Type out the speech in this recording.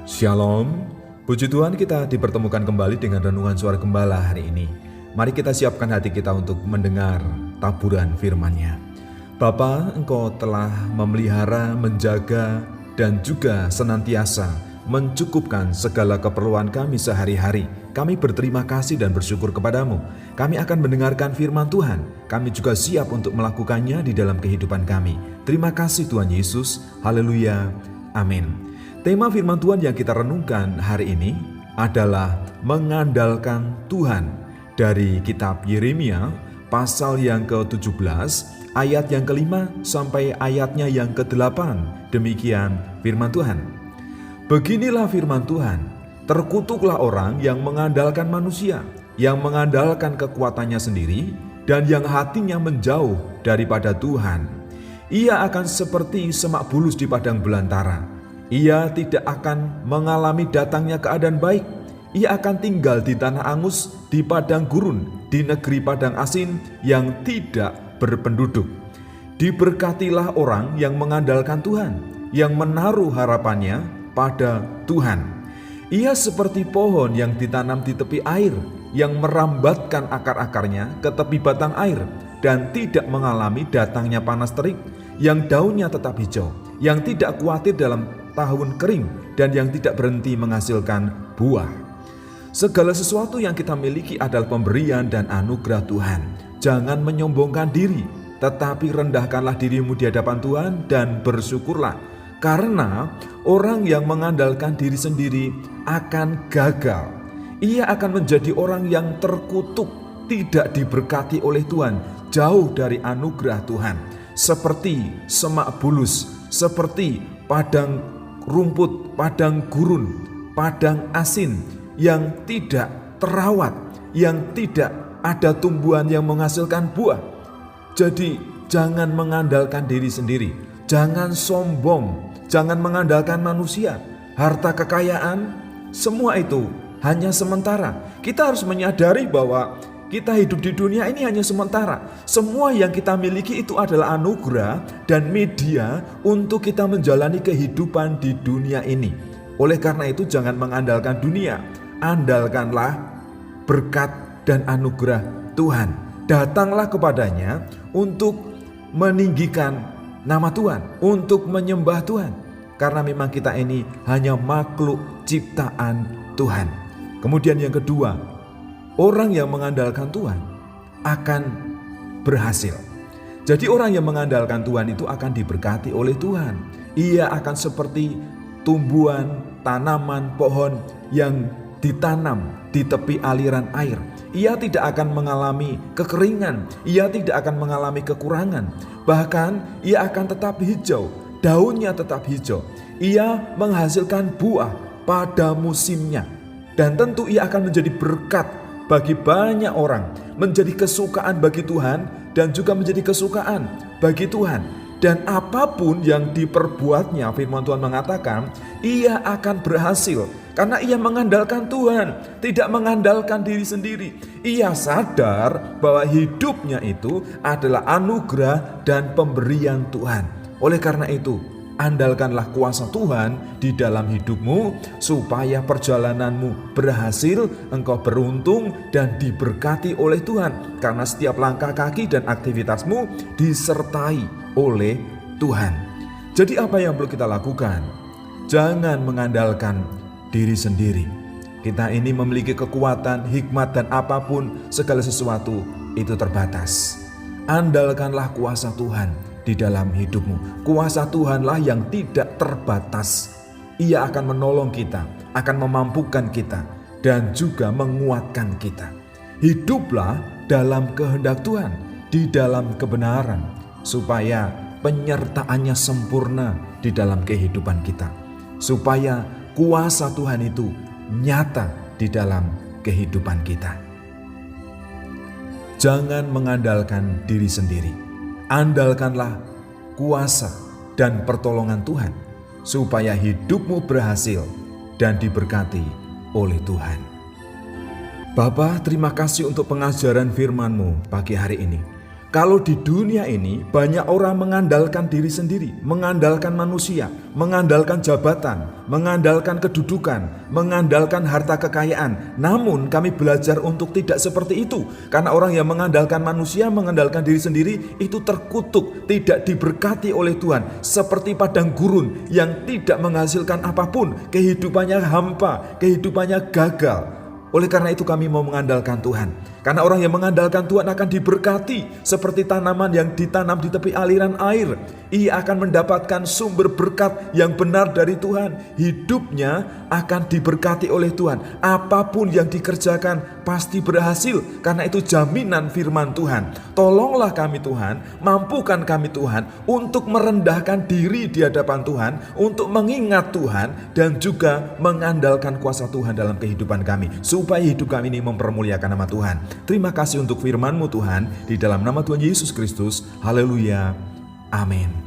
Shalom, puji Tuhan kita dipertemukan kembali dengan Renungan Suara Gembala hari ini. Mari kita siapkan hati kita untuk mendengar taburan firman-Nya. Bapa, Engkau telah memelihara, menjaga, dan juga senantiasa mencukupkan segala keperluan kami sehari-hari. Kami berterima kasih dan bersyukur kepadamu. Kami akan mendengarkan firman Tuhan. Kami juga siap untuk melakukannya di dalam kehidupan kami. Terima kasih Tuhan Yesus. Haleluya. Amin. Tema firman Tuhan yang kita renungkan hari ini adalah mengandalkan Tuhan dari kitab Yeremia pasal yang ke-17 ayat yang ke-5 sampai ayatnya yang ke-8. Demikian firman Tuhan. Beginilah firman Tuhan, terkutuklah orang yang mengandalkan manusia, yang mengandalkan kekuatannya sendiri dan yang hatinya menjauh daripada Tuhan. Ia akan seperti semak bulus di padang belantara. Ia tidak akan mengalami datangnya keadaan baik. Ia akan tinggal di tanah angus, di padang gurun, di negeri padang asin yang tidak berpenduduk. Diberkatilah orang yang mengandalkan Tuhan, yang menaruh harapannya pada Tuhan. Ia seperti pohon yang ditanam di tepi air, yang merambatkan akar-akarnya ke tepi batang air, dan tidak mengalami datangnya panas terik, yang daunnya tetap hijau, yang tidak khawatir dalam tahun kering, dan yang tidak berhenti menghasilkan buah. Segala sesuatu yang kita miliki adalah pemberian dan anugerah Tuhan. Jangan menyombongkan diri, tetapi rendahkanlah dirimu di hadapan Tuhan dan bersyukurlah. Karena orang yang mengandalkan diri sendiri akan gagal. Ia akan menjadi orang yang terkutuk, tidak diberkati oleh Tuhan, jauh dari anugerah Tuhan. Seperti semak bulus, seperti padang rumput, padang gurun, padang asin yang tidak terawat, yang tidak ada tumbuhan yang menghasilkan buah. Jadi jangan mengandalkan diri sendiri, jangan sombong, jangan mengandalkan manusia, harta kekayaan, semua itu hanya sementara. Kita harus menyadari bahwa kita hidup di dunia ini hanya sementara. Semua yang kita miliki itu adalah anugerah dan media untuk kita menjalani kehidupan di dunia ini. Oleh karena itu jangan mengandalkan dunia. Andalkanlah berkat dan anugerah Tuhan. Datanglah kepadanya untuk meninggikan nama Tuhan, untuk menyembah Tuhan. Karena memang kita ini hanya makhluk ciptaan Tuhan. Kemudian yang kedua, orang yang mengandalkan Tuhan akan berhasil. Jadi orang yang mengandalkan Tuhan itu akan diberkati oleh Tuhan. Ia akan seperti tumbuhan, tanaman, pohon yang ditanam di tepi aliran air. Ia tidak akan mengalami kekeringan, ia tidak akan mengalami kekurangan. Bahkan ia akan tetap hijau, daunnya tetap hijau. Ia menghasilkan buah pada musimnya. Dan tentu ia akan menjadi berkat bagi banyak orang, menjadi kesukaan bagi Tuhan dan juga menjadi kesukaan bagi Tuhan. Dan apapun yang diperbuatnya, firman Tuhan mengatakan, ia akan berhasil karena ia mengandalkan Tuhan, tidak mengandalkan diri sendiri. Ia sadar bahwa hidupnya itu adalah anugerah dan pemberian Tuhan. Oleh karena itu, andalkanlah kuasa Tuhan di dalam hidupmu supaya perjalananmu berhasil, engkau beruntung dan diberkati oleh Tuhan. Karena setiap langkah kaki dan aktivitasmu disertai oleh Tuhan. Jadi apa yang perlu kita lakukan? Jangan mengandalkan diri sendiri. Kita ini memiliki kekuatan, hikmat dan apapun segala sesuatu itu terbatas. Andalkanlah kuasa Tuhan di dalam hidupmu. Kuasa Tuhanlah yang tidak terbatas. Ia akan menolong kita, akan memampukan kita, dan juga menguatkan kita. Hiduplah dalam kehendak Tuhan, di dalam kebenaran, supaya penyertaannya sempurna di dalam kehidupan kita. Supaya kuasa Tuhan itu nyata di dalam kehidupan kita. Jangan mengandalkan diri sendiri. Andalkanlah kuasa dan pertolongan Tuhan supaya hidupmu berhasil dan diberkati oleh Tuhan. Bapa, terima kasih untuk pengajaran firman-Mu pagi hari ini. Kalau di dunia ini banyak orang mengandalkan diri sendiri, mengandalkan manusia, mengandalkan jabatan, mengandalkan kedudukan, mengandalkan harta kekayaan. Namun kami belajar untuk tidak seperti itu. Karena orang yang mengandalkan manusia, mengandalkan diri sendiri itu terkutuk, tidak diberkati oleh Tuhan. Seperti padang gurun yang tidak menghasilkan apapun, kehidupannya hampa, kehidupannya gagal. Oleh karena itu kami mau mengandalkan Tuhan. Karena orang yang mengandalkan Tuhan akan diberkati seperti tanaman yang ditanam di tepi aliran air. Ia akan mendapatkan sumber berkat yang benar dari Tuhan. Hidupnya akan diberkati oleh Tuhan. Apapun yang dikerjakan pasti berhasil. Karena itu jaminan firman Tuhan. Tolonglah kami Tuhan, mampukan kami Tuhan untuk merendahkan diri di hadapan Tuhan, untuk mengingat Tuhan dan juga mengandalkan kuasa Tuhan dalam kehidupan kami, supaya hidup kami ini mempermuliakan nama Tuhan. Terima kasih untuk firman-Mu Tuhan, di dalam nama Tuhan Yesus Kristus. Haleluya. Amin.